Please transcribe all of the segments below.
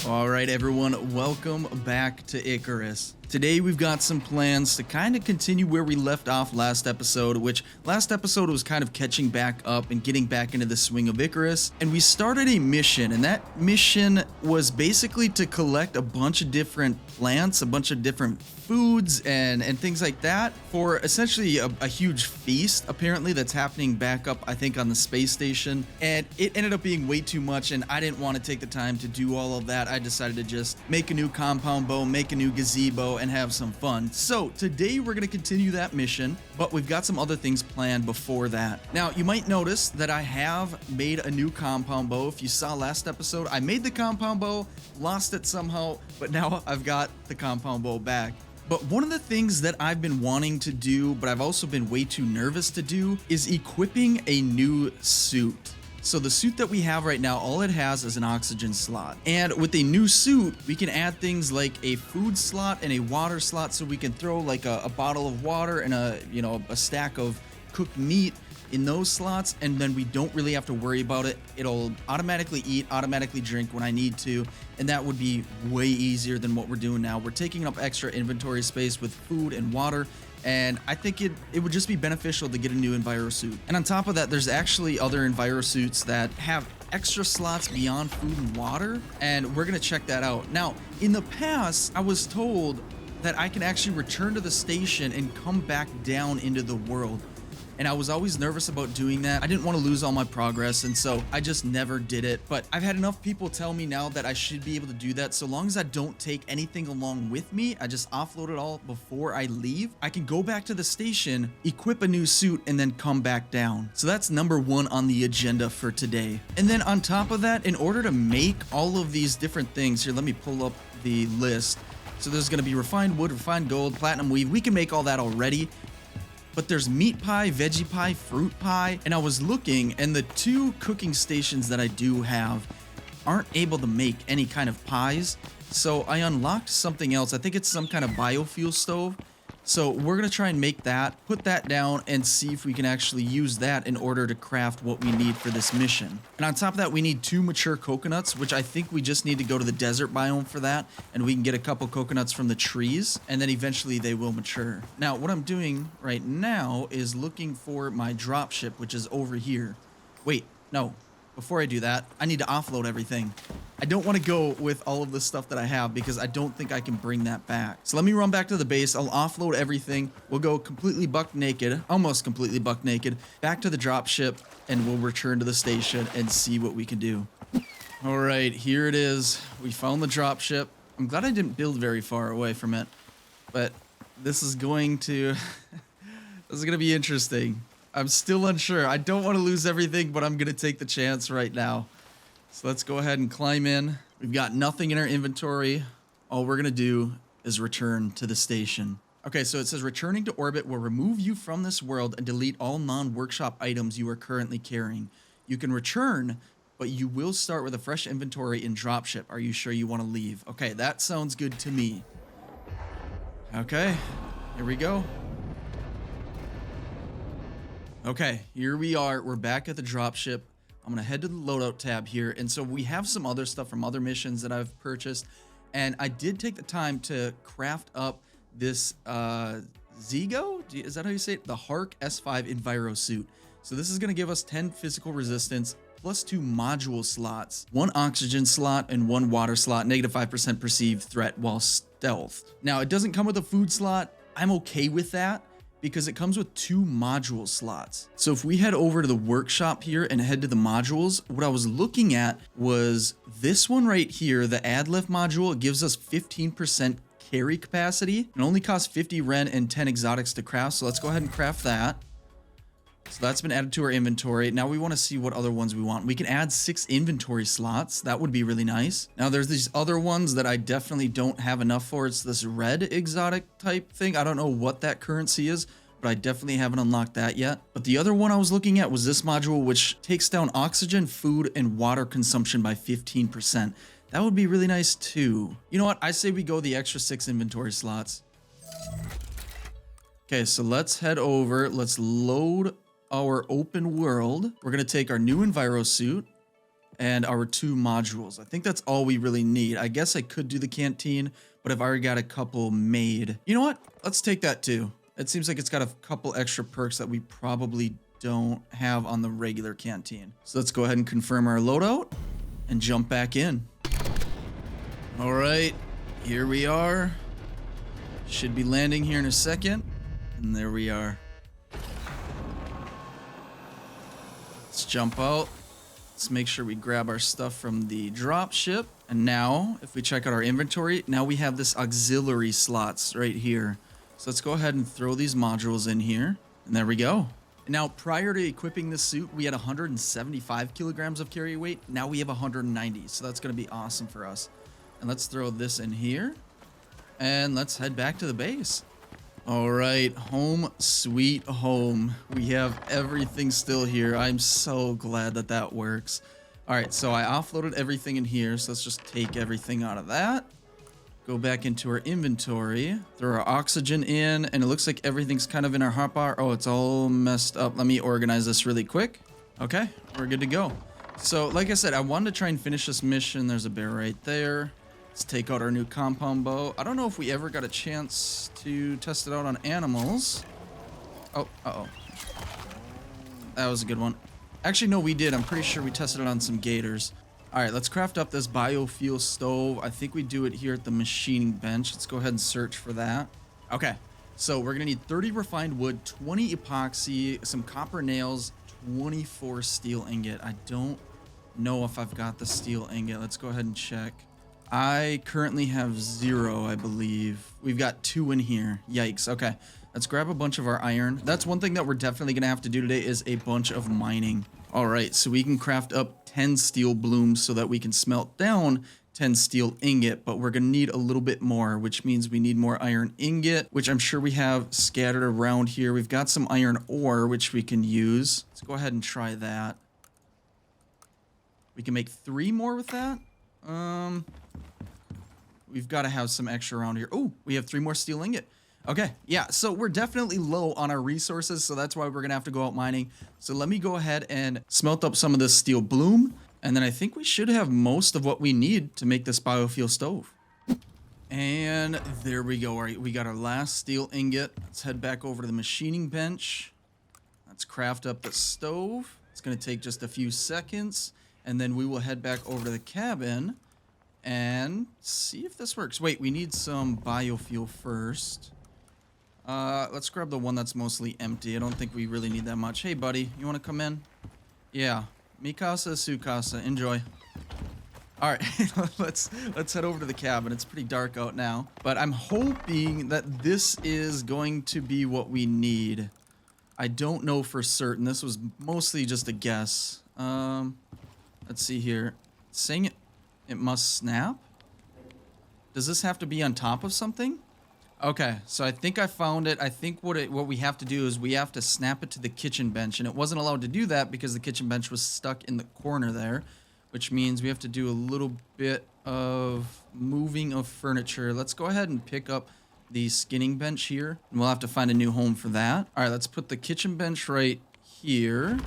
All right, everyone, welcome back to Icarus. Today we've got some plans to kind of continue where we left off last episode, which last episode was kind of catching back up and getting back into the swing of Icarus. And we started a mission, and that mission was basically to collect a bunch of different plants, a bunch of different foods and things like that for essentially a huge feast, apparently, that's happening back up, I think, on the space station. And it ended up being way too much, and I didn't want to take the time to do all of that. I decided to just make a new compound bow, make a new gazebo, and have some fun. So today we're going to continue that mission, but we've got some other things planned before that. Now, you might notice that I have made a new compound bow. If you saw last episode, I made the compound bow, lost it somehow, but now I've got the compound bow back. But one of the things that I've been wanting to do, but I've also been way too nervous to do, is equipping a new suit. So the suit that we have right now, all it has is an oxygen slot. And with a new suit, we can add things like a food slot and a water slot, so we can throw like a bottle of water and a stack of cooked meat in those slots, and then we don't really have to worry about it. It'll automatically eat, automatically drink when I need to, and that would be way easier than what we're doing now. We're taking up extra inventory space with food and water, and I think it would just be beneficial to get a new enviro suit. And on top of that, there's actually other enviro suits that have extra slots beyond food and water, and we're gonna check that out. Now, in the past, I was told that I can actually return to the station and come back down into the world. And I was always nervous about doing that. I didn't want to lose all my progress, and so I just never did it. But I've had enough people tell me now that I should be able to do that. So long as I don't take anything along with me, I just offload it all before I leave, I can go back to the station, equip a new suit, and then come back down. So that's number one on the agenda for today. And then on top of that, in order to make all of these different things, here, let me pull up the list. So there's going to be refined wood, refined gold, platinum weave. We can make all that already. But there's meat pie, veggie pie, fruit pie, and I was looking, and the two cooking stations that I do have aren't able to make any kind of pies. So I unlocked something else. I think it's some kind of biofuel stove. So we're gonna try and make that, put that down, and see if we can actually use that in order to craft what we need for this mission. And on top of that, we need 2 mature coconuts, which I think we just need to go to the desert biome for that, and we can get a couple coconuts from the trees, and then eventually they will mature. Now, what I'm doing right now is looking for my dropship, which is over here. Wait, no. Before I do that, I need to offload everything. I don't want to go with all of the stuff that I have because I don't think I can bring that back. So let me run back to the base. I'll offload everything. We'll go completely buck naked, almost completely buck naked, back to the dropship, and we'll return to the station and see what we can do. All right, here it is. We found the dropship. I'm glad I didn't build very far away from it, but this is going to be interesting. I'm still unsure. I don't want to lose everything, but I'm going to take the chance right now. So let's go ahead and climb in. We've got nothing in our inventory. All we're going to do is return to the station. Okay, so it says returning to orbit will remove you from this world and delete all non-workshop items you are currently carrying. You can return, but you will start with a fresh inventory in dropship. Are you sure you want to leave? Okay, that sounds good to me. Okay, here we go. Okay, here we are. We're back at the dropship. I'm going to head to the loadout tab here. And so we have some other stuff from other missions that I've purchased. And I did take the time to craft up this Zigo? Is that how you say it? The Hark S5 Enviro suit. So this is going to give us 10 physical resistance plus 2 module slots, 1 oxygen slot and 1 water slot, negative 5% perceived threat while stealthed. Now, it doesn't come with a food slot. I'm okay with that, because it comes with 2 module slots. So if we head over to the workshop here and head to the modules, what I was looking at was this one right here, the add lift module. It gives us 15% carry capacity. It only costs 50 Ren and 10 exotics to craft. So let's go ahead and craft that. So that's been added to our inventory. Now we want to see what other ones we want. We can add 6 inventory slots. That would be really nice. Now there's these other ones that I definitely don't have enough for. It's this red exotic type thing. I don't know what that currency is, but I definitely haven't unlocked that yet. But the other one I was looking at was this module, which takes down oxygen, food, and water consumption by 15%. That would be really nice too. You know what? I say we go the extra 6 inventory slots. Okay, so let's head over. Let's load our open world. We're going to take our new enviro suit, and our 2 modules. I think that's all we really need. I guess I could do the canteen, but I've already got a couple made. You know what? Let's take that too. It seems like it's got a couple extra perks that we probably don't have on the regular canteen. So let's go ahead and confirm our loadout and jump back in. All right, here we are. Should be landing here in a second. And there we are. Let's jump out. Let's make sure we grab our stuff from the drop ship. And now, if we check out our inventory, now we have this auxiliary slots right here. So let's go ahead and throw these modules in here. And there we go. Now, prior to equipping this suit, we had 175 kilograms of carry weight. Now we have 190. So that's going to be awesome for us. And let's throw this in here. And let's head back to the base. All right, home sweet home. We have everything still here. I'm so glad that that works. All right, so I offloaded everything in here. So let's just take everything out of that. Go back into our inventory. Throw our oxygen in. And it looks like everything's kind of in our hotbar. Oh, it's all messed up. Let me organize this really quick. Okay, we're good to go. So like I said, I wanted to try and finish this mission. There's a bear right there. Let's take out our new compound bow. I don't know if we ever got a chance to test it out on animals. Oh, uh-oh. That was a good one. Actually, no, we did. I'm pretty sure we tested it on some gators. All right, let's craft up this biofuel stove. I think we do it here at the machining bench. Let's go ahead and search for that. Okay, so we're going to need 30 refined wood, 20 epoxy, some copper nails, 24 steel ingot. I don't know if I've got the steel ingot. Let's go ahead and check. I currently have 0, I believe. We've got 2 in here. Yikes. Okay, let's grab a bunch of our iron. That's one thing that we're definitely going to have to do today is a bunch of mining. All right, so we can craft up 10 steel blooms so that we can smelt down 10 steel ingot, but we're going to need a little bit more, which means we need more iron ingot, which I'm sure we have scattered around here. We've got some iron ore, which we can use. Let's go ahead and try that. We can make 3 more with that. We've got to have some extra around here. Oh, we have 3 more steel ingot. Okay, yeah, so we're definitely low on our resources, so that's why we're going to have to go out mining. So let me go ahead and smelt up some of this steel bloom, and then I think we should have most of what we need to make this biofuel stove. And there we go. All right, we got our last steel ingot. Let's head back over to the machining bench. Let's craft up the stove. It's going to take just a few seconds, and then we will head back over to the cabin and see if this works. Wait, we need some biofuel first. Let's grab the one that's mostly empty. I don't think we really need that much. Hey, buddy, you want to come in? Yeah. Mikasa, Sukasa, enjoy. All right, let's head over to the cabin. It's pretty dark out now, but I'm hoping that this is going to be what we need. I don't know for certain. This was mostly just a guess. Let's see here. It's saying it must snap. Does this have to be on top of something? Okay, so I think I found it. I think what we have to do is we have to snap it to the kitchen bench, and it wasn't allowed to do that because the kitchen bench was stuck in the corner there, which means we have to do a little bit of moving of furniture. Let's go ahead and pick up the skinning bench here, and we'll have to find a new home for that. All right, let's put the kitchen bench right here,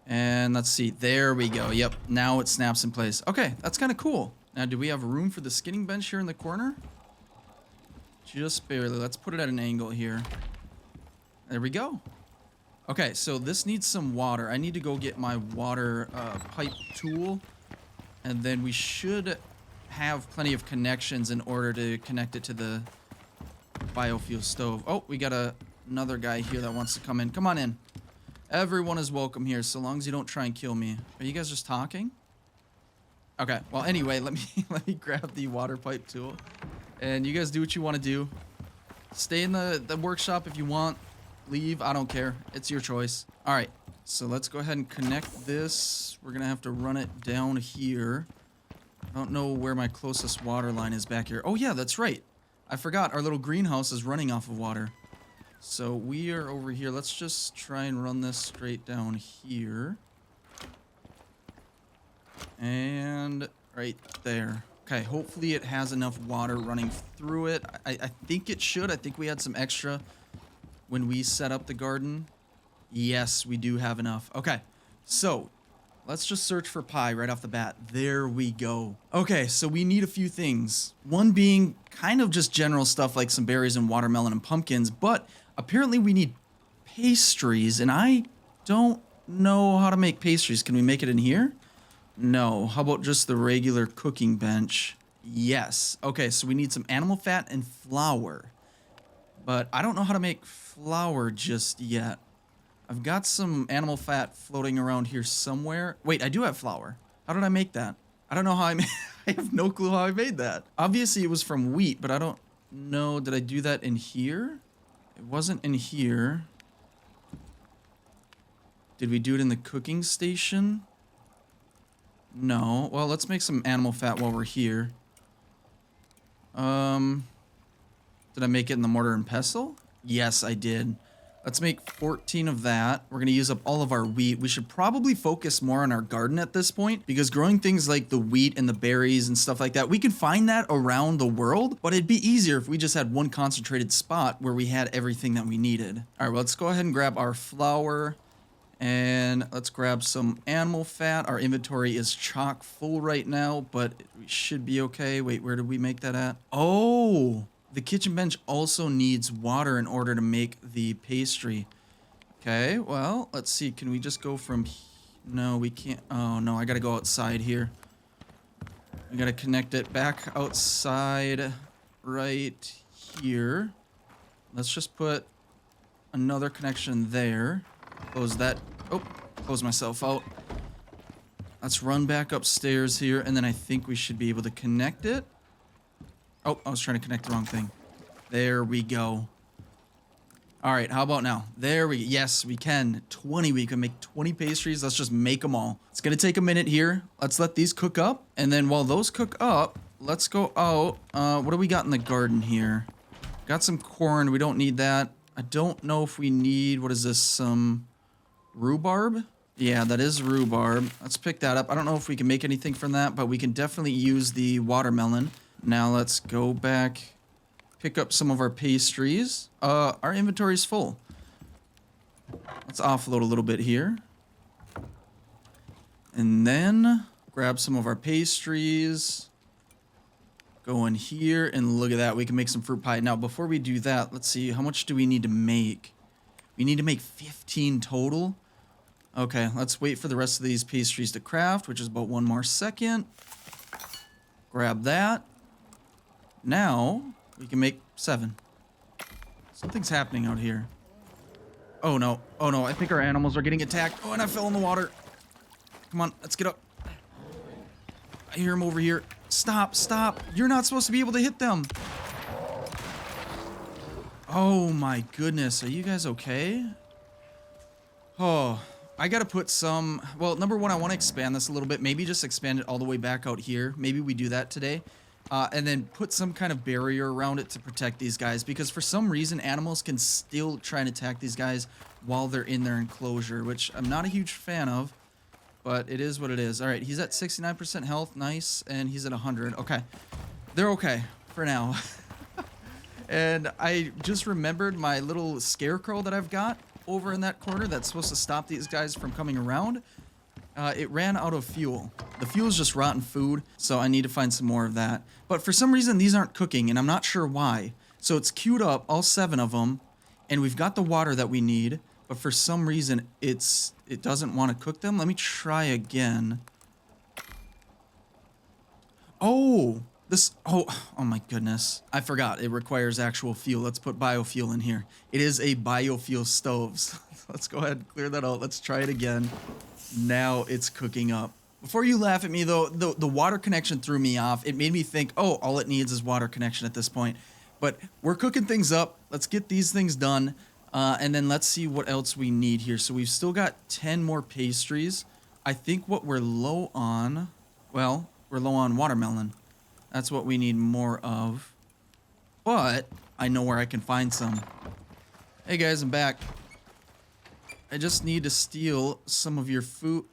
and let's see. There we go. Yep, now it snaps in place. Okay, that's kind of cool. Now, do we have room for the skinning bench here in the corner? Just barely. Let's put it at an angle here. There we go. Okay, so this needs some water. I need to go get my water pipe tool. And then we should have plenty of connections in order to connect it to the biofuel stove. Oh, we got another guy here that wants to come in. Come on in. Everyone is welcome here, so long as you don't try and kill me. Are you guys just talking? Okay, well, anyway, let me grab the water pipe tool. And you guys do what you want to do. Stay in the workshop if you want. Leave, I don't care. It's your choice. All right, so let's go ahead and connect this. We're going to have to run it down here. I don't know where my closest water line is back here. Oh, yeah, that's right. I forgot our little greenhouse is running off of water. So we are over here. Let's just try and run this straight down here. And right there. Okay, hopefully it has enough water running through it. I think it should. I think we had some extra when we set up the garden. Yes, we do have enough. Okay, so Let's just search for pie right off the bat. There we go. Okay, so we need a few things. One being kind of just general stuff like some berries and watermelon and pumpkins, but apparently we need pastries, and I don't know how to make pastries. Can we make it in here? No. How about just the regular cooking bench? Yes. Okay, so we need some animal fat and flour. But I don't know how to make flour just yet. I've got some animal fat floating around here somewhere. Wait, I do have flour. How did I make that? I don't know how I made I have no clue how I made that. Obviously it was from wheat, but I don't know. Did I do that in here? It wasn't in here. Did we do it in the cooking station? No. Well, let's make some animal fat while we're here. Did I make it in the mortar and pestle? Yes, I did. Let's make 14 of that. We're going to use up all of our wheat. We should probably focus more on our garden at this point because growing things like the wheat and the berries and stuff like that, we can find that around the world, but it'd be easier if we just had one concentrated spot where we had everything that we needed. All right, well, let's go ahead and grab our flour and let's grab some animal fat. Our inventory is chock full right now, but we should be okay. Wait, where did we make that at? Oh, the kitchen bench also needs water in order to make the pastry. Okay, well, let's see. Can we just go from... No, we can't. Oh, no, I gotta go outside here. We gotta connect it back outside right here. Let's just put another connection there. Close that. Oh, close myself out. Let's run back upstairs here, and then I think we should be able to connect it. Oh, I was trying to connect the wrong thing. There we go. All right, how about now? There we go. Yes, we can. 20. We can make 20 pastries. Let's just make them all. It's going to take a minute here. Let's let these cook up. And then while those cook up, let's go out. What do we got in the garden here? Got some corn. We don't need that. I don't know if we need... What is this? Some rhubarb? Yeah, that is rhubarb. Let's pick that up. I don't know if we can make anything from that, but we can definitely use the watermelon. Now let's go back, pick up some of our pastries. Our inventory's full. Let's offload a little bit here. And then grab some of our pastries. Go in here and look at that. We can make some fruit pie. Now, before we do that, let's see. How much do we need to make? We need to make 15 total. Okay, let's wait for the rest of these pastries to craft, which is about 1 more second. Grab that. Now, we can make 7. Something's happening out here. Oh no. Oh no, I think our animals are getting attacked. Oh, and I fell in the water. Come on, let's get up. I hear him over here. Stop, stop. You're not supposed to be able to hit them. Oh my goodness. Are you guys okay? Oh, I gotta put some... Well, number one, I want to expand this a little bit. Maybe just expand it all the way back out here. Maybe we do that today. And then put some kind of barrier around it to protect these guys. Because for some reason, animals can still try and attack these guys while they're in their enclosure. Which I'm not a huge fan of. But it is what it is. Alright, he's at 69% health. Nice. And he's at 100. Okay. They're okay for now. And I just remembered my little scarecrow that I've got over in that corner that's supposed to stop these guys from coming around. It ran out of fuel. The fuel is just rotten food, so I need to find some more of that. But for some reason, these aren't cooking, and I'm not sure why. So it's queued up, all 7 of them, and we've got the water that we need, but for some reason, it doesn't want to cook them. Let me try again. Oh, oh my goodness. I forgot, it requires actual fuel. Let's put biofuel in here. It is a biofuel stove. So let's go ahead and clear that out. Let's try it again. Now it's cooking up. Before you laugh at me though, the water connection threw me off. It made me think, oh, all it needs is water connection at this point. But we're cooking things up. Let's get these things done. And then let's see what else we need here. So we've still got 10 more pastries. I think what we're low on, well, we're low on watermelon. That's what we need more of. But I know where I can find some. Hey guys, I'm back. I just need to steal some of your food.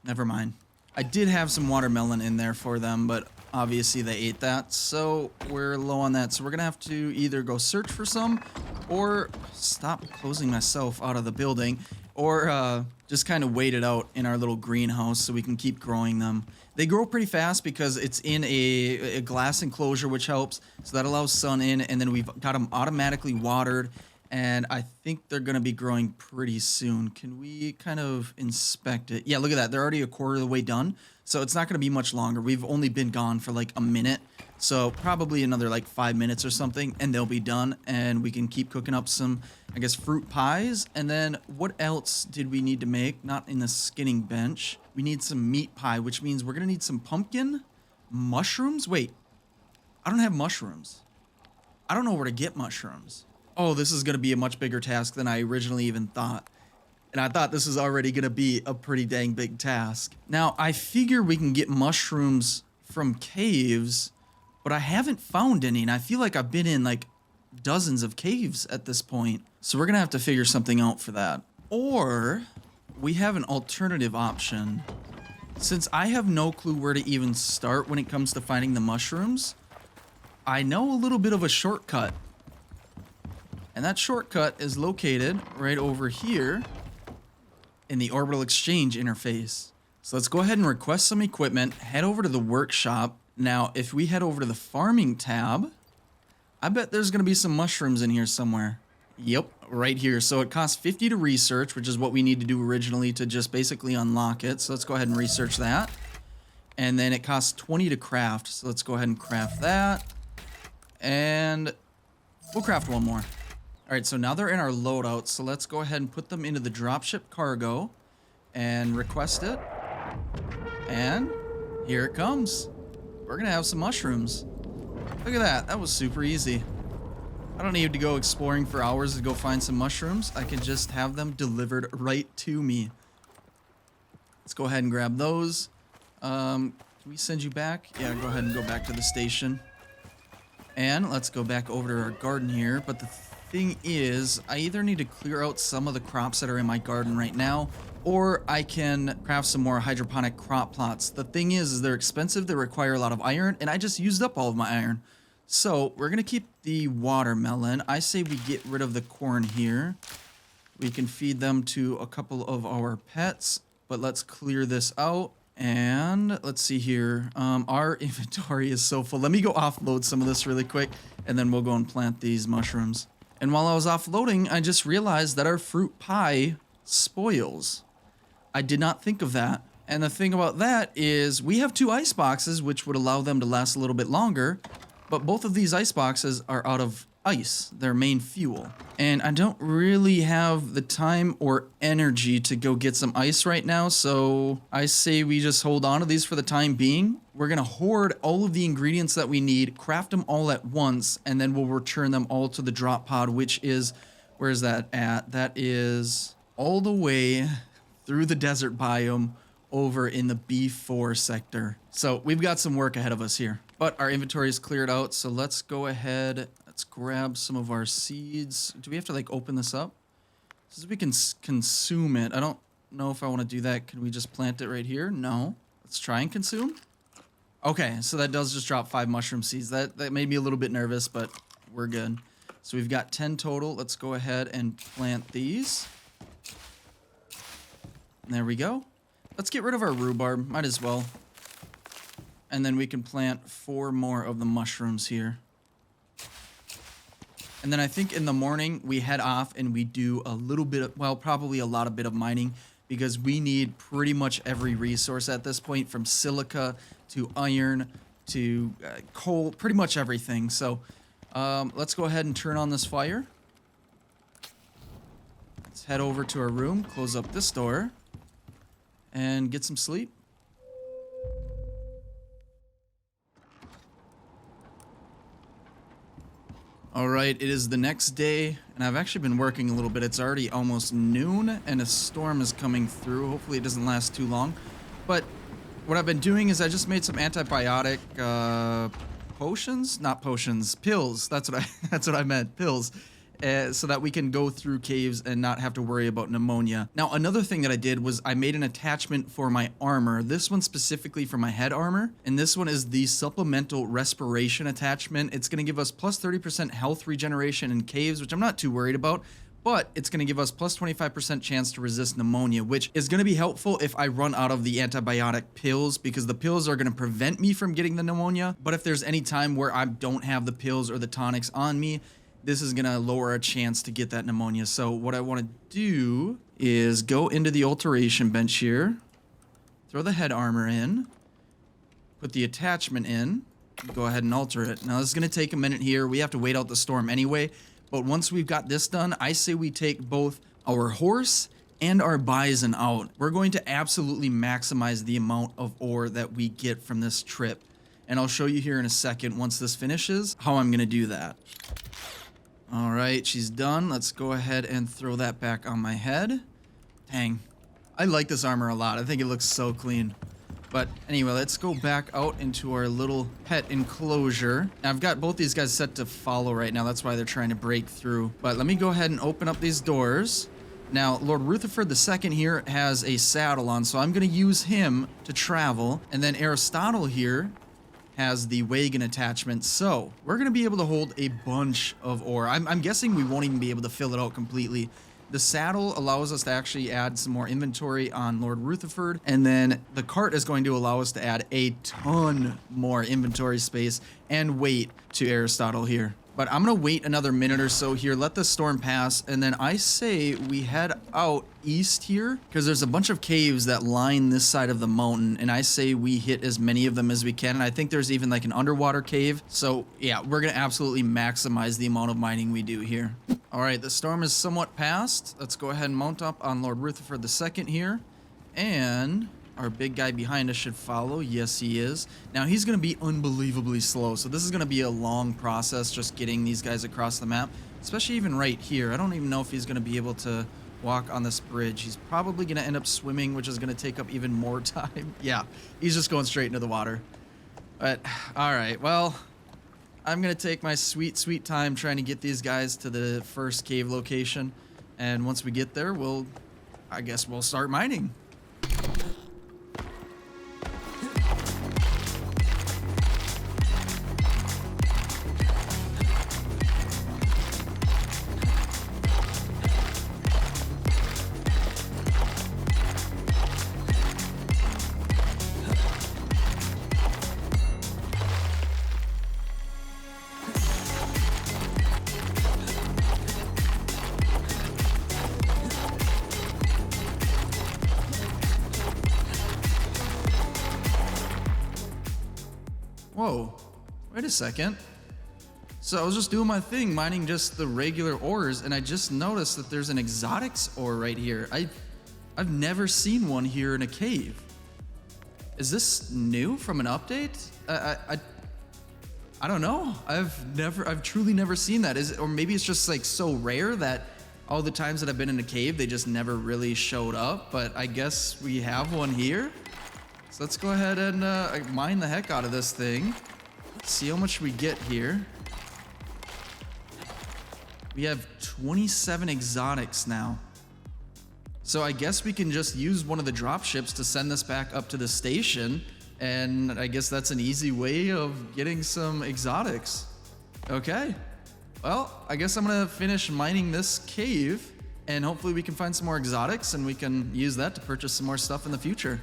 Never mind. I did have some watermelon in there for them, but obviously they ate that, so we're low on that. So we're gonna have to either go search for some, or stop closing myself out of the building, or just kind of wait it out in our little greenhouse so we can keep growing them. They grow pretty fast because it's in a glass enclosure, which helps. So that allows sun in, and then we've got them automatically watered. And I think they're going to be growing pretty soon. Can we kind of inspect it? Yeah, look at that. They're already a quarter of the way done. So it's not going to be much longer. We've only been gone for like a minute. So probably another like 5 minutes or something, and they'll be done. And we can keep cooking up some, I guess, fruit pies. And then what else did we need to make? Not in the skinning bench. We need some meat pie, which means we're going to need some pumpkin, mushrooms. Wait, I don't have mushrooms. I don't know where to get mushrooms. Oh, this is going to be a much bigger task than I originally even thought. And I thought this was already going to be a pretty dang big task. Now, I figure we can get mushrooms from caves, but I haven't found any. And I feel like I've been in like dozens of caves at this point. So we're going to have to figure something out for that. Or we have an alternative option. Since I have no clue where to even start when it comes to finding the mushrooms, I know a little bit of a shortcut. And that shortcut is located right over here in the orbital exchange interface. So let's go ahead and request some equipment, head over to the workshop. Now, if we head over to the farming tab, I bet there's going to be some mushrooms in here somewhere. Yep, right here. So it costs 50 to research, which is what we need to do originally to just basically unlock it. So let's go ahead and research that. And then it costs 20 to craft. So let's go ahead and craft that. And we'll craft one more. All right, so now they're in our loadout, so let's go ahead and put them into the dropship cargo and request it. And here it comes. We're gonna have some mushrooms. Look at that, that was super easy. I don't need to go exploring for hours to go find some mushrooms. I can just have them delivered right to me. Let's go ahead and grab those. Can we send you back? Yeah, go ahead and go back to the station. And let's go back over to our garden here, but the thing is, I either need to clear out some of the crops that are in my garden right now, or I can craft some more hydroponic crop plots. The thing is they're expensive, they require a lot of iron, and I just used up all of my iron. So we're gonna keep the watermelon. I say we get rid of the corn here. We can feed them to a couple of our pets, but let's clear this out. And let's see here. Our inventory is so full. Let me go offload some of this really quick, and then we'll go and plant these mushrooms. And while I was offloading, I just realized that our fruit pie spoils. I did not think of that. And the thing about that is we have 2 ice boxes, which would allow them to last a little bit longer. But both of these ice boxes are out of ice, their main fuel. And I don't really have the time or energy to go get some ice right now, so I say we just hold on to these for the time being. We're gonna hoard all of the ingredients that we need, craft them all at once, and then we'll return them all to the drop pod, which is, where is that at? That is all the way through the desert biome over in the B4 sector. So we've got some work ahead of us here, but our inventory is cleared out, so let's go ahead. Let's grab some of our seeds. Do we have to like open this up? So we can consume it. I don't know if I want to do that. Can we just plant it right here? No. Let's try and consume. Okay, so that does just drop 5 mushroom seeds. That made me a little bit nervous, but we're good. So we've got 10 total. Let's go ahead and plant these. There we go. Let's get rid of our rhubarb. Might as well. And then we can plant 4 more of the mushrooms here. And then I think in the morning we head off and we do a little bit of, well, probably a lot of bit of mining, because we need pretty much every resource at this point, from silica to iron to coal, pretty much everything. So let's go ahead and turn on this fire. Let's head over to our room, close up this door, and get some sleep. All right, it is the next day, and I've actually been working a little bit. It's already almost noon, and a storm is coming through. Hopefully it doesn't last too long. But what I've been doing is I just made some antibiotic potions? Not potions, pills. That's what I meant, pills. So that we can go through caves and not have to worry about pneumonia. Now, another thing that I did was I made an attachment for my armor. This one specifically for my head armor. And this one is the supplemental respiration attachment. It's going to give us plus 30% health regeneration in caves, which I'm not too worried about. but it's going to give us plus 25% chance to resist pneumonia, which is going to be helpful if I run out of the antibiotic pills, because the pills are going to prevent me from getting the pneumonia. But if there's any time where I don't have the pills or the tonics on me, this is going to lower a chance to get that pneumonia. So what I want to do is go into the alteration bench here, throw the head armor in, put the attachment in, go ahead and alter it. Now this is going to take a minute here. We have to wait out the storm anyway. But once we've got this done, I say we take both our horse and our bison out. We're going to absolutely maximize the amount of ore that we get from this trip. And I'll show you here in a second, once this finishes, how I'm going to do that. All right, she's done. Let's go ahead and throw that back on my head. Dang. I like this armor a lot. I think it looks so clean. But anyway, let's go back out into our little pet enclosure. Now, I've got both these guys set to follow right now. That's why they're trying to break through. But let me go ahead and open up these doors. Now, Lord Rutherford II here has a saddle on, so I'm going to use him to travel. And then Aristotle here has the wagon attachment. So we're going to be able to hold a bunch of ore. I'm guessing we won't even be able to fill it out completely. The saddle allows us to actually add some more inventory on Lord Rutherford, and then the cart is going to allow us to add a ton more inventory space and weight to Aristotle here. But I'm going to wait another minute or so here, let the storm pass, and then I say we head out east here, because there's a bunch of caves that line this side of the mountain, and I say we hit as many of them as we can, and I think there's even like an underwater cave. So yeah, we're going to absolutely maximize the amount of mining we do here. All right, the storm is somewhat past. Let's go ahead and mount up on Lord Rutherford II here, and our big guy behind us should follow. Yes, he is. Now, he's going to be unbelievably slow, so this is going to be a long process just getting these guys across the map, especially even right here. I don't even know if he's going to be able to walk on this bridge. He's probably going to end up swimming, which is going to take up even more time. Yeah, he's just going straight into the water. But, all right, well, I'm going to take my sweet, sweet time trying to get these guys to the first cave location, and once we get there, I guess we'll start mining. Whoa, wait a second. So I was just doing my thing, mining just the regular ores, and I just noticed that there's an exotics ore right here. I've never seen one here in a cave. Is this new from an update? I don't know. I've truly never seen that. Or maybe it's just like so rare that all the times that I've been in a cave, they just never really showed up, but I guess we have one here. So let's go ahead and mine the heck out of this thing. Let's see how much we get here. We have 27 exotics now. So I guess we can just use one of the drop ships to send this back up to the station. And I guess that's an easy way of getting some exotics. Okay. Well, I guess I'm gonna finish mining this cave, and hopefully we can find some more exotics and we can use that to purchase some more stuff in the future.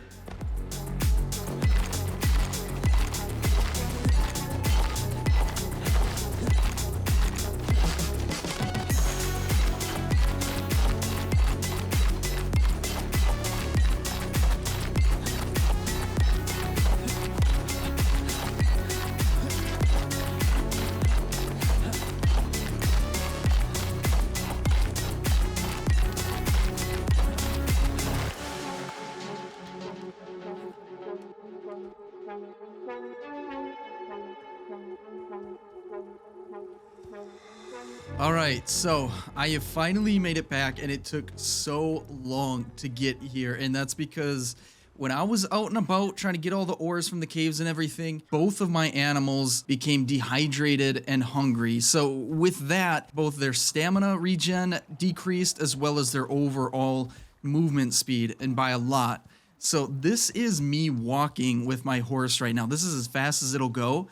Alright, so I have finally made it back, and it took so long to get here, and that's because when I was out and about trying to get all the ores from the caves and everything, both of my animals became dehydrated and hungry. So with that, both their stamina regen decreased as well as their overall movement speed, and by a lot. So this is me walking with my horse right now. This is as fast as it'll go.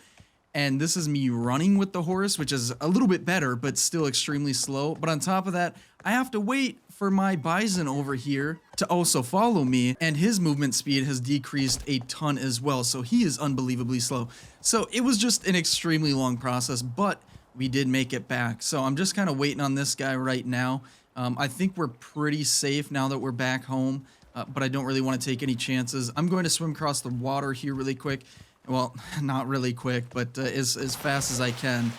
And this is me running with the horse, which is a little bit better, but still extremely slow. But on top of that, I have to wait for my bison over here to also follow me, and his movement speed has decreased a ton as well, so he is unbelievably slow. So it was just an extremely long process, but we did make it back. So I'm just kind of waiting on this guy right now. I think we're pretty safe now that we're back home, but I don't really want to take any chances. I'm going to swim across the water here really quick. Well, not really quick, but as fast as I can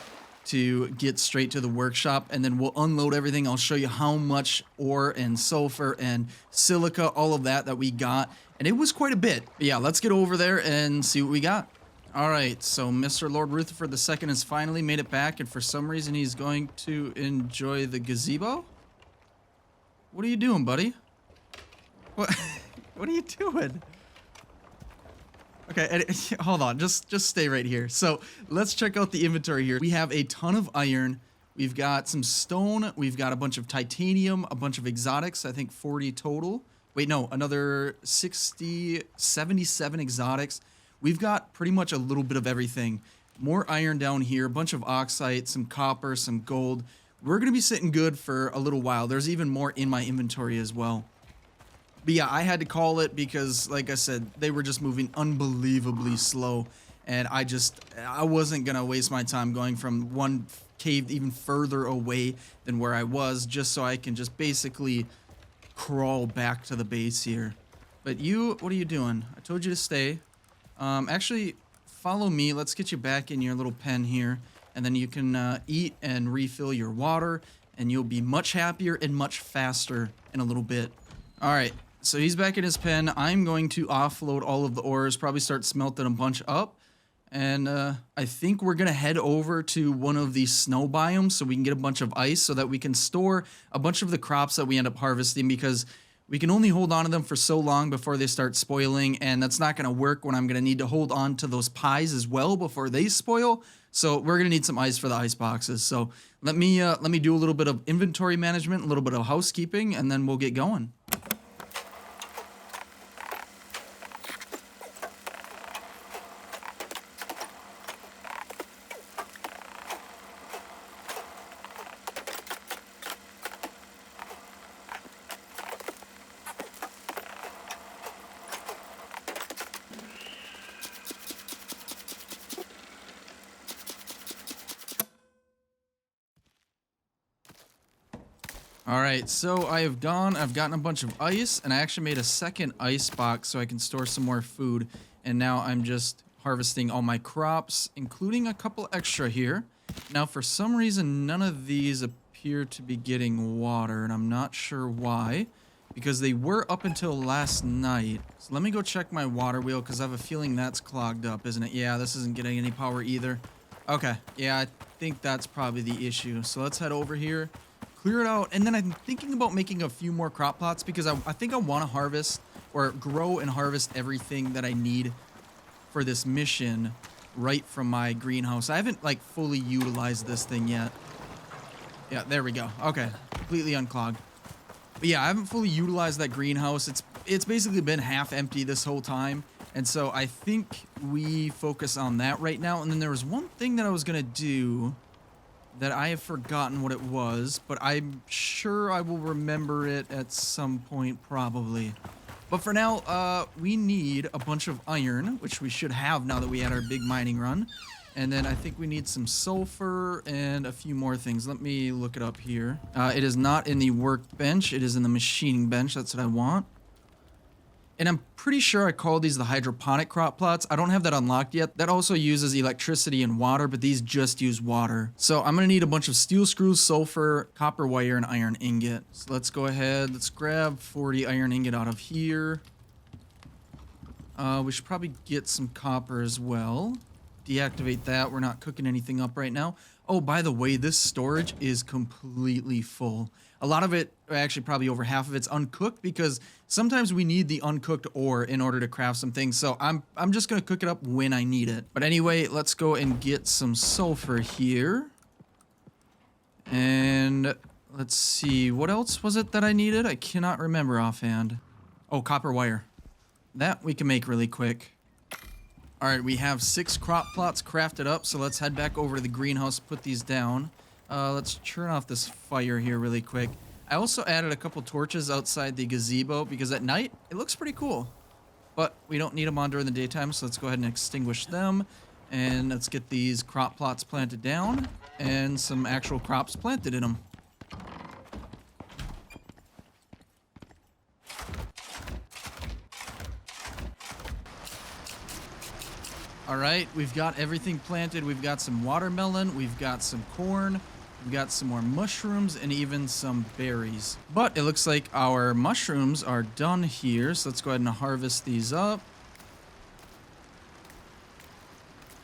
to get straight to the workshop, and then we'll unload everything. I'll show you how much ore and sulfur and silica, all of that we got, and it was quite a bit. But yeah, let's get over there and see what we got. All right, so Mr. Lord Rutherford II has finally made it back, and for some reason he's going to enjoy the gazebo. What are you doing, buddy? What? What are you doing? Okay, hold on, just stay right here. So let's check out the inventory here. We have a ton of iron. We've got some stone. We've got a bunch of titanium, a bunch of exotics, I think 40 total. Wait, no, another 77 exotics. We've got pretty much a little bit of everything. More iron down here, a bunch of oxide, some copper, some gold. We're going to be sitting good for a little while. There's even more in my inventory as well. But yeah, I had to call it because, like I said, they were just moving unbelievably slow. And I wasn't going to waste my time going from one cave even further away than where I was, just so I can just basically crawl back to the base here. But you, what are you doing? I told you to stay. Actually, follow me. Let's get you back in your little pen here. And then you can eat and refill your water. And you'll be much happier and much faster in a little bit. All right. So he's back in his pen. I'm going to offload all of the ores, probably start smelting a bunch up. And I think we're going to head over to one of these snow biomes so we can get a bunch of ice so that we can store a bunch of the crops that we end up harvesting, because we can only hold on to them for so long before they start spoiling, and that's not going to work when I'm going to need to hold on to those pies as well before they spoil. So we're going to need some ice for the ice boxes. So let me do a little bit of inventory management, a little bit of housekeeping, and then we'll get going. Alright, so I've gotten a bunch of ice, and I actually made a second ice box so I can store some more food. And now I'm just harvesting all my crops, including a couple extra here. Now, for some reason, none of these appear to be getting water, and I'm not sure why, because they were up until last night. So let me go check my water wheel, because I have a feeling that's clogged up, isn't it? Yeah, this isn't getting any power either. Okay, yeah, I think that's probably the issue. So let's head over here. Clear it out, and then I'm thinking about making a few more crop plots, because I think I want to harvest or grow and harvest everything that I need for this mission right from my greenhouse. I haven't like fully utilized this thing yet. Yeah, there we go. Okay, completely unclogged. But yeah, I haven't fully utilized that greenhouse. It's basically been half empty this whole time, and so I think we focus on that right now. And then there was one thing that I was gonna do that I have forgotten what it was, but I'm sure I will remember it at some point probably. But for now, we need a bunch of iron, which we should have now that we had our big mining run. And then I think we need some sulfur and a few more things. Let me look it up here. It is not in the workbench. It is in the machining bench. That's what I want. And I'm pretty sure I call these the hydroponic crop plots. I don't have that unlocked yet. That also uses electricity and water, but these just use water. So I'm gonna need a bunch of steel screws, sulfur, copper wire, and iron ingot. So let's go ahead. Let's grab 40 iron ingot out of here. We should probably get some copper as well. Deactivate that. We're not cooking anything up right now. Oh, by the way, this storage is completely full. A lot of it, actually probably over half of it's uncooked, because sometimes we need the uncooked ore in order to craft some things. So I'm just going to cook it up when I need it. But anyway, let's go and get some sulfur here. And let's see, what else was it that I needed? I cannot remember offhand. Oh, copper wire. That we can make really quick. All right, we have 6 crop plots crafted up, so let's head back over to the greenhouse, put these down. Let's turn off this fire here really quick. I also added a couple torches outside the gazebo because at night it looks pretty cool. But we don't need them on during the daytime, so let's go ahead and extinguish them. And let's get these crop plots planted down and some actual crops planted in them. All right, we've got everything planted. We've got some watermelon, we've got some corn, we've got some more mushrooms, and even some berries. But it looks like our mushrooms are done here, so let's go ahead and harvest these up.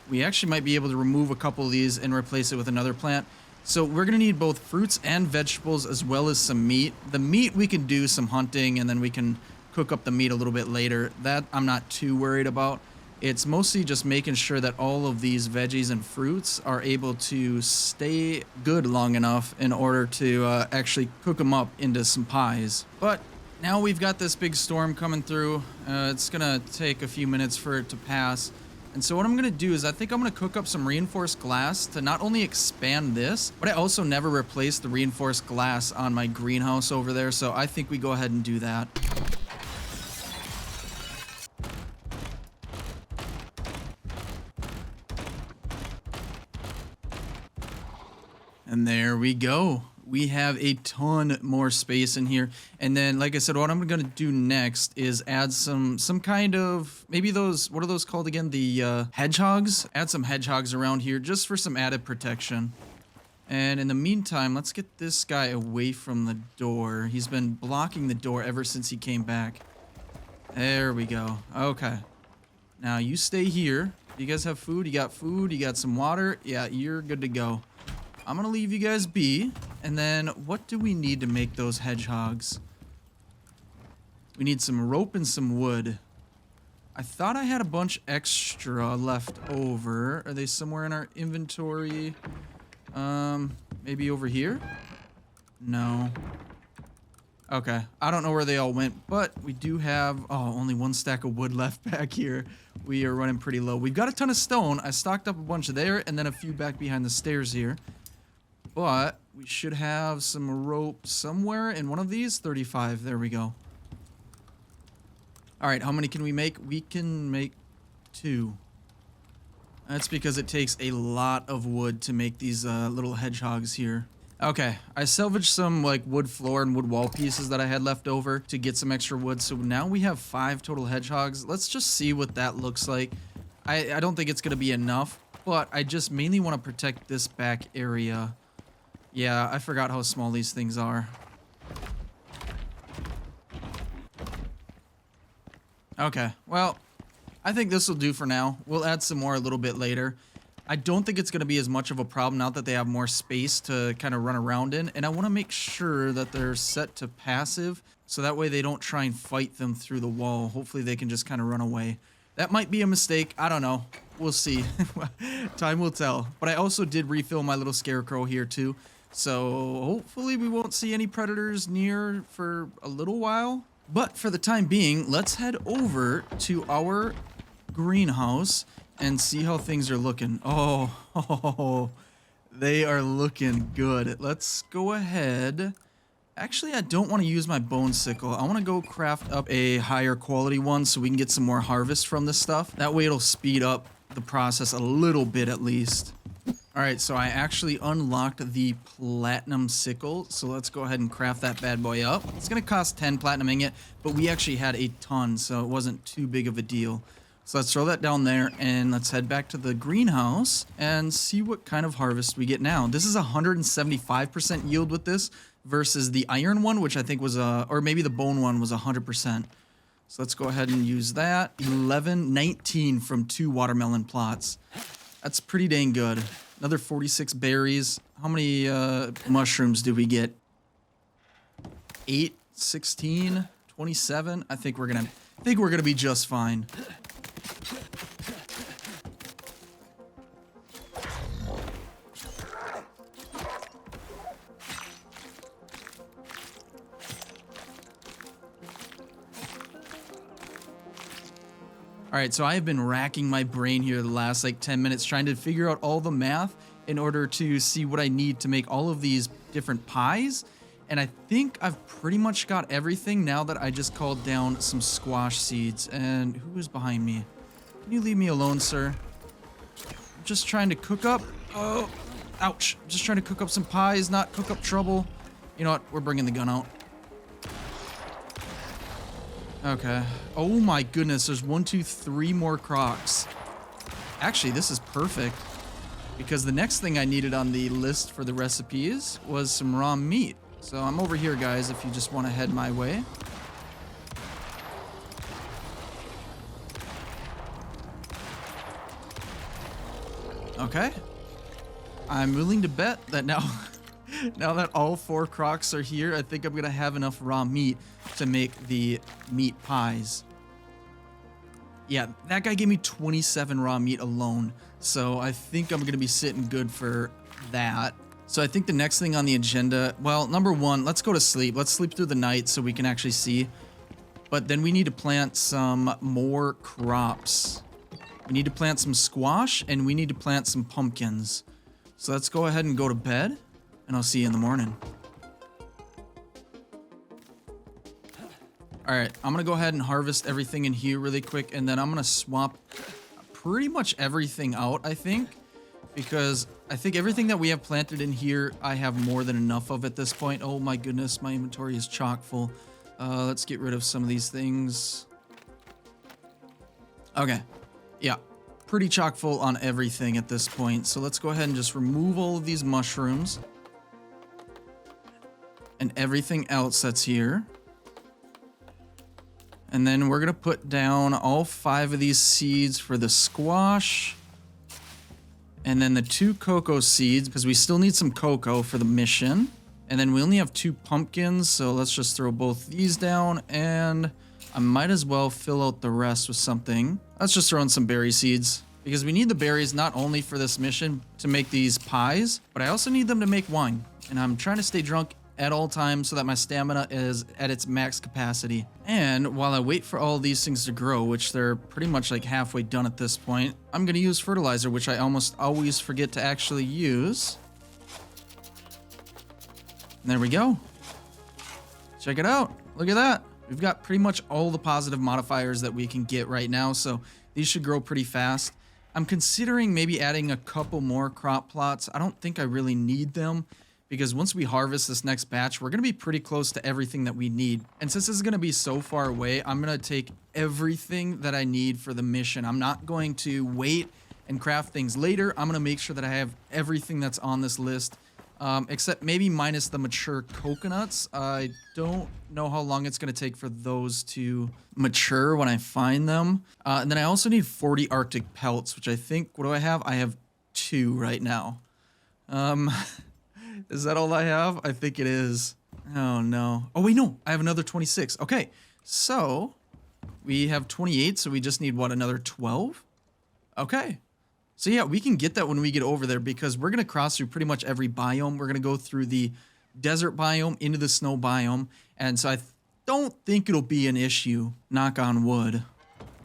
We actually might be able to remove a couple of these and replace it with another plant. So we're gonna need both fruits and vegetables as well as some meat. The meat we can do some hunting and then we can cook up the meat a little bit later. That I'm not too worried about. It's mostly just making sure that all of these veggies and fruits are able to stay good long enough in order to actually cook them up into some pies. But now we've got this big storm coming through. It's gonna take a few minutes for it to pass. And so what I'm gonna do is I think I'm gonna cook up some reinforced glass to not only expand this, but I also never replaced the reinforced glass on my greenhouse over there. So I think we go ahead and do that. And there we go. We have a ton more space in here. And then, like I said, what I'm going to do next is add some kind of, maybe those, what are those called again? The hedgehogs? Add some hedgehogs around here just for some added protection. And in the meantime, let's get this guy away from the door. He's been blocking the door ever since he came back. There we go. Okay. Now you stay here. You guys have food? You got food? You got some water? Yeah, you're good to go. I'm gonna leave you guys be, and then what do we need to make those hedgehogs? We need some rope and some wood. I thought I had a bunch extra left over. Are they somewhere in our inventory? Maybe over here? No. Okay, I don't know where they all went, but we do have, only 1 stack of wood left back here. We are running pretty low. We've got a ton of stone. I stocked up a bunch there, and then a few back behind the stairs here. But we should have some rope somewhere in one of these. 35. There we go. All right, how many can we make? We can make 2. That's because it takes a lot of wood to make these little hedgehogs here. Okay, I salvaged some like wood floor and wood wall pieces that I had left over to get some extra wood. So now we have 5 total hedgehogs. Let's just see what that looks like. I don't think it's going to be enough, but I just mainly want to protect this back area. Yeah, I forgot how small these things are. Okay, well, I think this will do for now. We'll add some more a little bit later. I don't think it's going to be as much of a problem now that they have more space to kind of run around in. And I want to make sure that they're set to passive, so that way they don't try and fight them through the wall. Hopefully they can just kind of run away. That might be a mistake. I don't know. We'll see. Time will tell. But I also did refill my little scarecrow here too. So hopefully we won't see any predators near for a little while. But for the time being, let's head over to our greenhouse and see how things are looking. Oh, they are looking good. Let's go ahead. Actually, I don't want to use my bone sickle. I want to go craft up a higher quality one so we can get some more harvest from this stuff. That way it'll speed up the process a little bit at least. All right, so I actually unlocked the platinum sickle, so let's go ahead and craft that bad boy up. It's gonna cost 10 platinum ingot, but we actually had a ton, so it wasn't too big of a deal. So let's throw that down there, and let's head back to the greenhouse and see what kind of harvest we get now. This is 175% yield with this versus the iron one, which I think was or maybe the bone one was 100%. So let's go ahead and use that. 19 from 2 watermelon plots. That's pretty dang good. Another 46 berries. How many mushrooms do we get? 8, 16, 27. I think we're gonna be just fine. All right, so I have been racking my brain here the last like 10 minutes trying to figure out all the math in order to see what I need to make all of these different pies. And I think I've pretty much got everything now that I just called down some squash seeds. And who is behind me? Can you leave me alone, sir? I'm just trying to cook up. Oh, ouch. I'm just trying to cook up some pies, not cook up trouble. You know what? We're bringing the gun out. Okay. Oh my goodness. There's 1, 2, 3 more crocs. Actually, this is perfect. Because the next thing I needed on the list for the recipes was some raw meat. So I'm over here, guys, if you just want to head my way. Okay. I'm willing to bet that now, now that all 4 crocs are here, I think I'm going to have enough raw meat to make the meat pies. Yeah, that guy gave me 27 raw meat alone. So I think I'm going to be sitting good for that. So I think the next thing on the agenda, well, number 1, let's go to sleep. Let's sleep through the night so we can actually see. But then we need to plant some more crops. We need to plant some squash and we need to plant some pumpkins. So let's go ahead and go to bed and I'll see you in the morning. All right, I'm gonna go ahead and harvest everything in here really quick and then I'm gonna swap pretty much everything out, I think. Because I think everything that we have planted in here, I have more than enough of at this point. Oh my goodness, my inventory is chock full. Let's get rid of some of these things. Okay, yeah, pretty chock full on everything at this point. So let's go ahead and just remove all of these mushrooms. And everything else that's here. And then we're gonna put down all 5 of these seeds for the squash. And then the 2 cocoa seeds, because we still need some cocoa for the mission. And then we only have 2 pumpkins, so let's just throw both these down. And I might as well fill out the rest with something. Let's just throw in some berry seeds. Because we need the berries not only for this mission to make these pies, but I also need them to make wine. And I'm trying to stay drunk at all times so that my stamina is at its max capacity. And while I wait for all these things to grow, which they're pretty much like halfway done at this point, I'm gonna use fertilizer, which I almost always forget to actually use. And there we go. Check it out. Look at that. We've got pretty much all the positive modifiers that we can get right now, so these should grow pretty fast. I'm considering maybe adding a couple more crop plots. I don't think I really need them, because once we harvest this next batch, we're going to be pretty close to everything that we need. And since this is going to be so far away, I'm going to take everything that I need for the mission. I'm not going to wait and craft things later. I'm going to make sure that I have everything that's on this list, except maybe minus the mature coconuts. I don't know how long it's going to take for those to mature when I find them. And then I also need 40 Arctic pelts, which I think, what do I have? I have 2 right now. Is that all I have? I think it is. Oh, no. Oh, wait, no. I have another 26. Okay. So, we have 28, so we just need, what, another 12? Okay. So, yeah, we can get that when we get over there because we're going to cross through pretty much every biome. We're going to go through the desert biome into the snow biome. And so I don't think it'll be an issue. Knock on wood.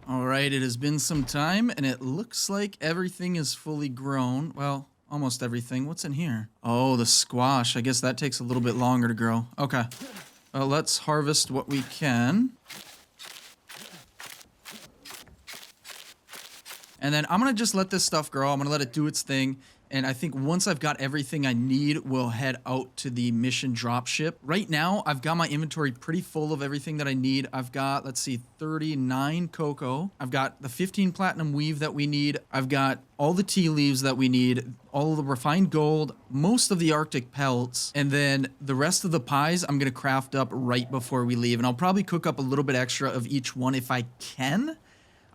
All right, it has been some time, and it looks like everything is fully grown. Well, almost everything. What's in here? Oh, the squash. I guess that takes a little bit longer to grow. Okay. Let's harvest what we can. And then I'm going to just let this stuff grow. I'm going to let it do its thing. And I think once I've got everything I need, we'll head out to the mission dropship. Right now, I've got my inventory pretty full of everything that I need. I've got, let's see, 39 cocoa. I've got the 15 platinum weave that we need. I've got all the tea leaves that we need, all of the refined gold, most of the Arctic pelts, and then the rest of the pies I'm going to craft up right before we leave. And I'll probably cook up a little bit extra of each one if I can.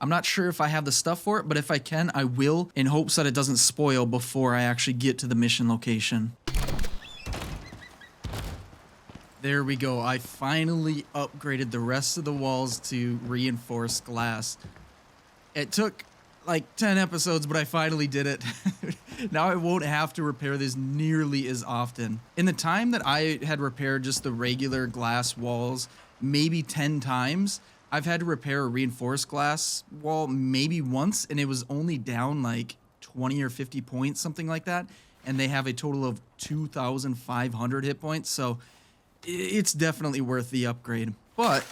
I'm not sure if I have the stuff for it, but if I can, I will, in hopes that it doesn't spoil before I actually get to the mission location. There we go. I finally upgraded the rest of the walls to reinforced glass. It took like 10 episodes, but I finally did it. Now I won't have to repair this nearly as often. In the time that I had repaired just the regular glass walls, maybe 10 times, I've had to repair a reinforced glass wall maybe once, and it was only down like 20 or 50 points, something like that. And they have a total of 2,500 hit points, so it's definitely worth the upgrade. But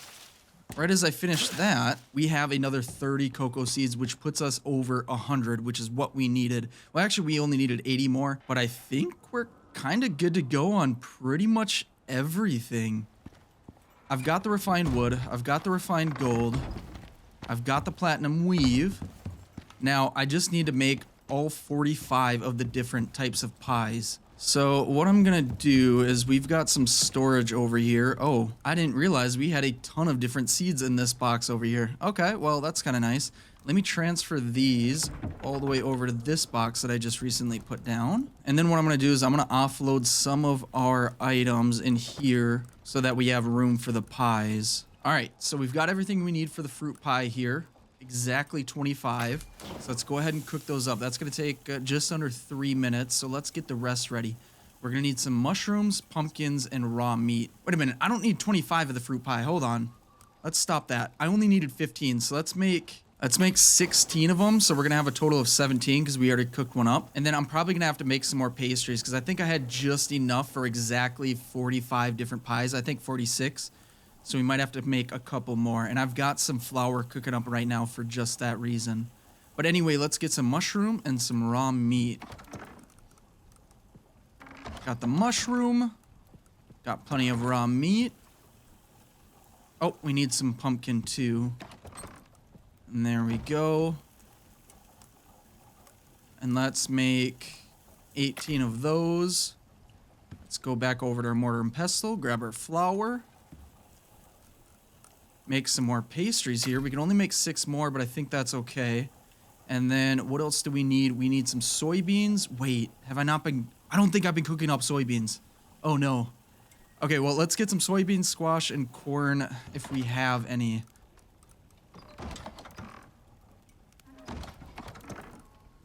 right as I finish that, we have another 30 cocoa seeds, which puts us over 100, which is what we needed. Well, actually, we only needed 80 more, but I think we're kind of good to go on pretty much everything. I've got the refined wood. I've got the refined gold. I've got the platinum weave. Now, I just need to make all 45 of the different types of pies. So what I'm gonna do is we've got some storage over here. Oh, I didn't realize we had a ton of different seeds in this box over here. Okay, well, that's kind of nice. Let me transfer these all the way over to this box that I just recently put down. And then what I'm gonna do is I'm gonna offload some of our items in here so that we have room for the pies. All right, so we've got everything we need for the fruit pie here. Exactly 25. So let's go ahead and cook those up. That's going to take just under 3 minutes. So let's get the rest ready. We're going to need some mushrooms, pumpkins, and raw meat. Wait a minute. I don't need 25 of the fruit pie. Hold on. Let's stop that. I only needed 15. So let's make 16 of them. So we're going to have a total of 17 because we already cooked one up. And then I'm probably going to have to make some more pastries because I think I had just enough for exactly 45 different pies. I think 46. So we might have to make a couple more. And I've got some flour cooking up right now for just that reason. But anyway, let's get some mushroom and some raw meat. Got the mushroom. Got plenty of raw meat. Oh, we need some pumpkin too. And there we go. And let's make 18 of those. Let's go back over to our mortar and pestle, grab our flour. Make some more pastries here. We can only make 6 more, but I think that's okay. And then what else do we need? We need some soybeans. Wait, have I not been... I don't think I've been cooking up soybeans. Oh, no. Okay, well, let's get some soybeans, squash, and corn if we have any.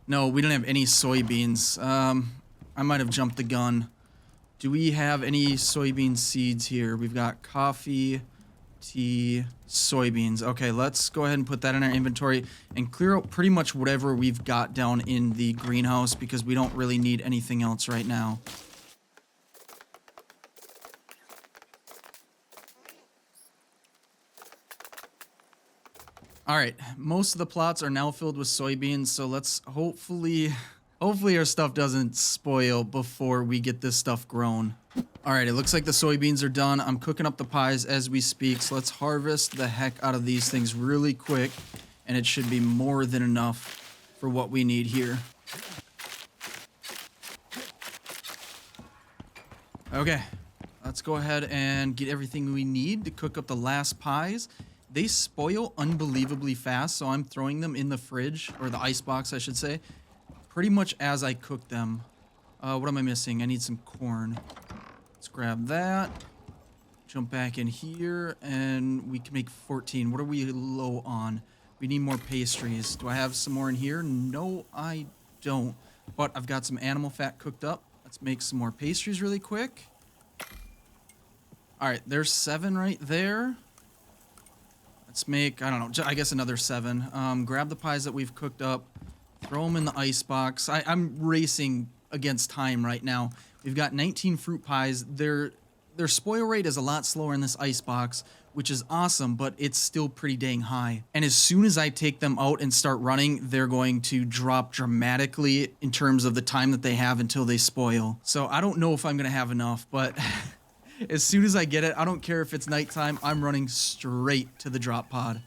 No, we don't have any soybeans. I might have jumped the gun. Do we have any soybean seeds here? We've got coffee... tea, soybeans. Okay, let's go ahead and put that in our inventory and clear out pretty much whatever we've got down in the greenhouse because we don't really need anything else right now. All right, most of the plots are now filled with soybeans, so let's hopefully our stuff doesn't spoil before we get this stuff grown. All right, it looks like the soybeans are done. I'm cooking up the pies as we speak, so let's harvest the heck out of these things really quick, and it should be more than enough for what we need here. Okay, let's go ahead and get everything we need to cook up the last pies. They spoil unbelievably fast, so I'm throwing them in the fridge, or the icebox, I should say, pretty much as I cook them. What am I missing? I need some corn. Let's grab that. Jump back in here, and we can make 14. What are we low on? We need more pastries. Do I have some more in here? No, I don't. But I've got some animal fat cooked up. Let's make some more pastries really quick. All right, there's 7 right there. Let's make, I don't know, I guess another 7. Grab the pies that we've cooked up. Throw them in the icebox. I'm racing against time right now. We've got 19 fruit pies. Their spoil rate is a lot slower in this icebox, which is awesome, but it's still pretty dang high. And as soon as I take them out and start running, they're going to drop dramatically in terms of the time that they have until they spoil. So I don't know if I'm going to have enough, but as soon as I get it, I don't care if it's nighttime, I'm running straight to the drop pod.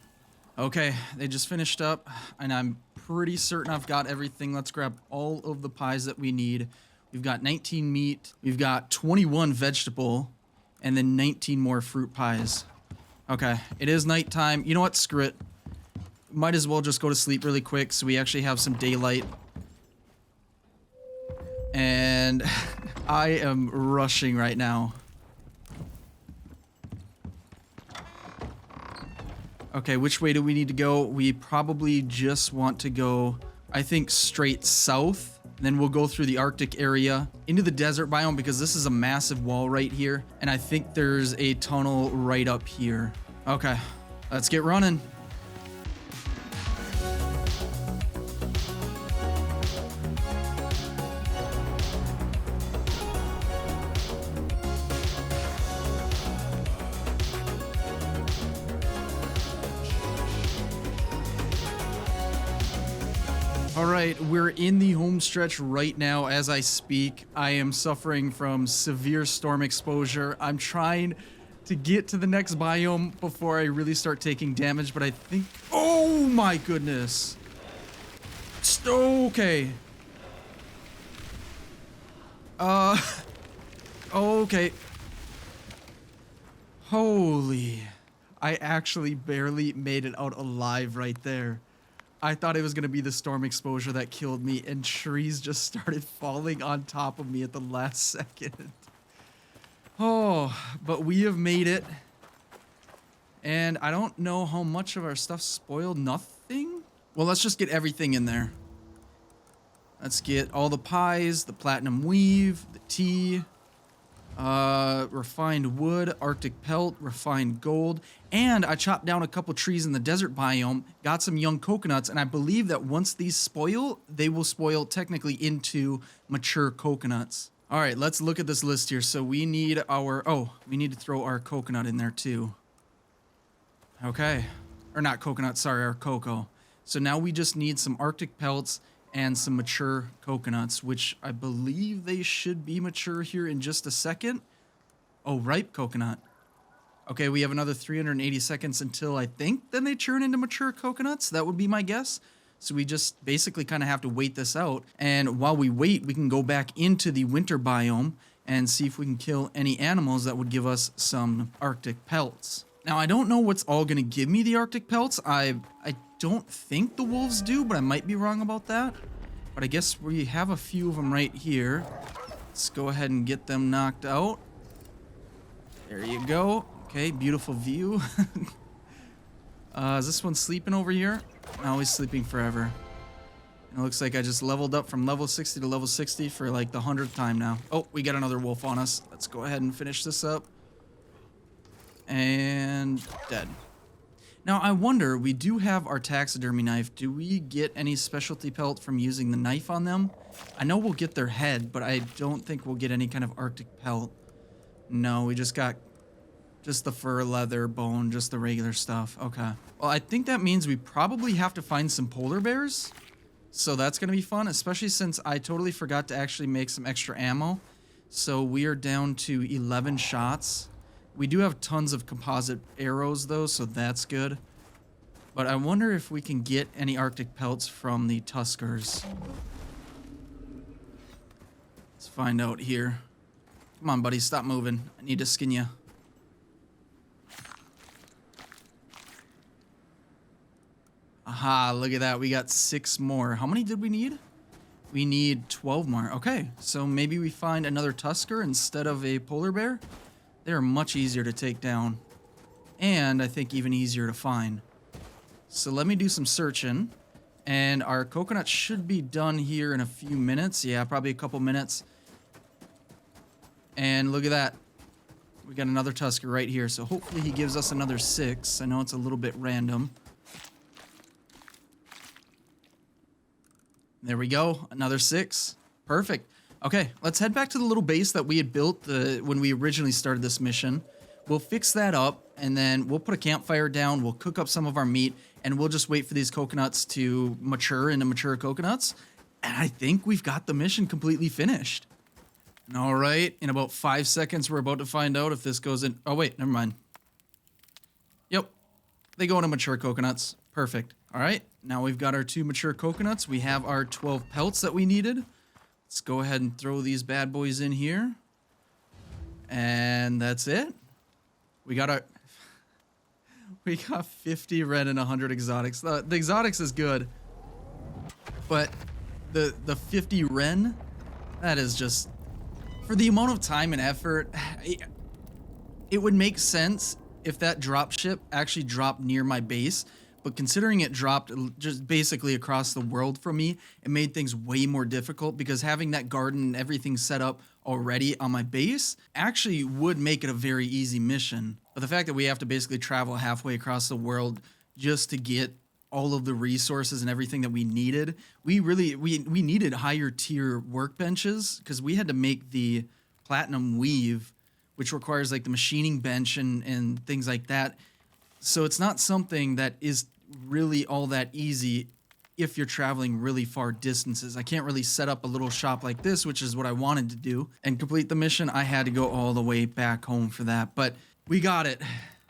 Okay, they just finished up, and I'm pretty certain I've got everything. Let's grab all of the pies that we need. We've got 19 meat, we've got 21 vegetable, and then 19 more fruit pies. Okay, it is nighttime. You know what? Screw it. Might as well just go to sleep really quick so we actually have some daylight. And I am rushing right now. Okay, which way do we need to go? We probably just want to go, I think, straight south. Then we'll go through the Arctic area into the desert biome because this is a massive wall right here. And I think there's a tunnel right up here. Okay, Let's get running. All right, we're in the home stretch right now as I speak. I am suffering from severe storm exposure. I'm trying to get to the next biome before I really start taking damage, but I think... Oh my goodness. Okay. Okay. Holy. I actually barely made it out alive right there. I thought it was going to be the storm exposure that killed me, and trees just started falling on top of me at the last second. Oh, but we have made it. And I don't know how much of our stuff spoiled. Nothing? Well, let's just get everything in there. Let's get all the pies, the platinum weave, the tea, refined wood, Arctic pelt, refined gold, and I chopped down a couple trees in the desert biome, got some young coconuts, and I believe that once these spoil, they will spoil technically into mature coconuts. All right, let's look at this list here. So we need our, we need to throw our coconut in there too. Okay, or not coconut, sorry, our cocoa. So now we just need some Arctic pelts and some mature coconuts, which I believe they should be mature here in just a second. Oh, ripe coconut. Okay, we have another 380 seconds until I think then they turn into mature coconuts. That would be my guess. So we just basically kind of have to wait this out. And while we wait, we can go back into the winter biome and see if we can kill any animals that would give us some Arctic pelts. Now, I don't know what's all going to give me the Arctic pelts. I don't think the wolves do, but I might be wrong about that. But I guess we have a few of them right here. Let's go ahead and get them knocked out. There you go. Okay, beautiful view. Is this one sleeping over here? No, he's sleeping forever. And it looks like I just leveled up from level 60 to level 60 for like the 100th time now. Oh, we got another wolf on us. Let's go ahead and finish this up. And dead. Now, I wonder, we do have our taxidermy knife. Do we get any specialty pelt from using the knife on them? I know we'll get their head, but I don't think we'll get any kind of Arctic pelt. No, we just got just the fur, leather, bone, just the regular stuff. Okay. Well, I think that means we probably have to find some polar bears. So that's going to be fun, especially since I totally forgot to actually make some extra ammo. So we are down to 11 shots. We do have tons of composite arrows, though, so that's good. But I wonder if we can get any Arctic pelts from the Tuskers. Let's find out here. Come on, buddy, stop moving. I need to skin you. Aha, look at that. We got 6 more. How many did we need? We need 12 more. Okay, so maybe we find another Tusker instead of a polar bear. They're much easier to take down, and I think even easier to find. So let me do some searching, and our coconut should be done here in a few minutes. Yeah, probably a couple minutes. And look at that. We got another Tusker right here, so hopefully he gives us another 6. I know it's a little bit random. There we go, another 6. Perfect. Okay, let's head back to the little base that we had built when we originally started this mission. We'll fix that up, and then we'll put a campfire down, we'll cook up some of our meat, and we'll just wait for these coconuts to mature into mature coconuts. And I think we've got the mission completely finished. All right, in about 5 seconds, we're about to find out if this goes in... Oh, wait, never mind. Yep, they go into mature coconuts. Perfect. All right, now we've got our 2 mature coconuts. We have our 12 pelts that we needed. Let's go ahead and throw these bad boys in here. And that's it. We got 50 red and 100 exotics. The exotics is good. But the 50 ren, that is just... For the amount of time and effort, it would make sense if that dropship actually dropped near my base. but considering it dropped just basically across the world from me, it made things way more difficult because having that garden and everything set up already on my base actually would make it a very easy mission. But the fact that we have to basically travel halfway across the world just to get all of the resources and everything that we needed, we needed higher tier workbenches because we had to make the platinum weave, which requires like the machining bench and things like that. So it's not something that is really all that easy if you're traveling really far distances. I can't really set up a little shop like this, which is what I wanted to do, and complete the mission. I had to go all the way back home for that, but we got it.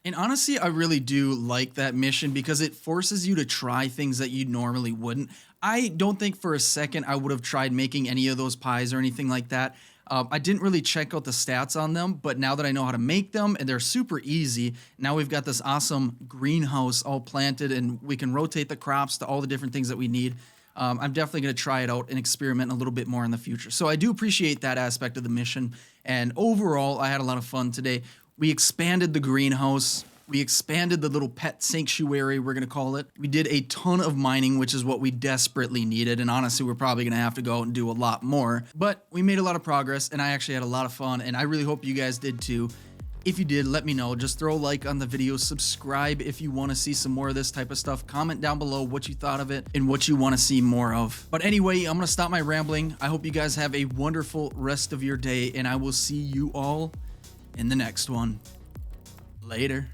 And honestly, I really do like that mission because it forces you to try things that you normally wouldn't. I don't think for a second I would have tried making any of those pies or anything like that. I didn't really check out the stats on them, but now that I know how to make them and they're super easy, now we've got this awesome greenhouse all planted and we can rotate the crops to all the different things that we need. I'm definitely going to try it out and experiment a little bit more in the future. So I do appreciate that aspect of the mission. And overall, I had a lot of fun today. We expanded the greenhouse. We expanded the little pet sanctuary, we're going to call it. We did a ton of mining, which is what we desperately needed. And honestly, we're probably going to have to go out and do a lot more. But we made a lot of progress, and I actually had a lot of fun, and I really hope you guys did too. If you did, let me know. Just throw a like on the video, subscribe if you want to see some more of this type of stuff. Comment down below what you thought of it and what you want to see more of. But anyway, I'm going to stop my rambling. I hope you guys have a wonderful rest of your day, and I will see you all in the next one. Later.